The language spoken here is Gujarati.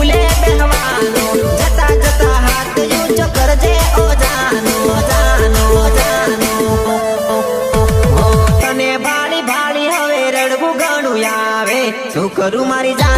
ભૂલે બેહવાનો જતા જતા હાથ ઊંચો કરજે ઓ જાનો જાનો જાનો તને ભાળી ભાળી હવે રડવું ઘણું આવે શું કરું મારી જાન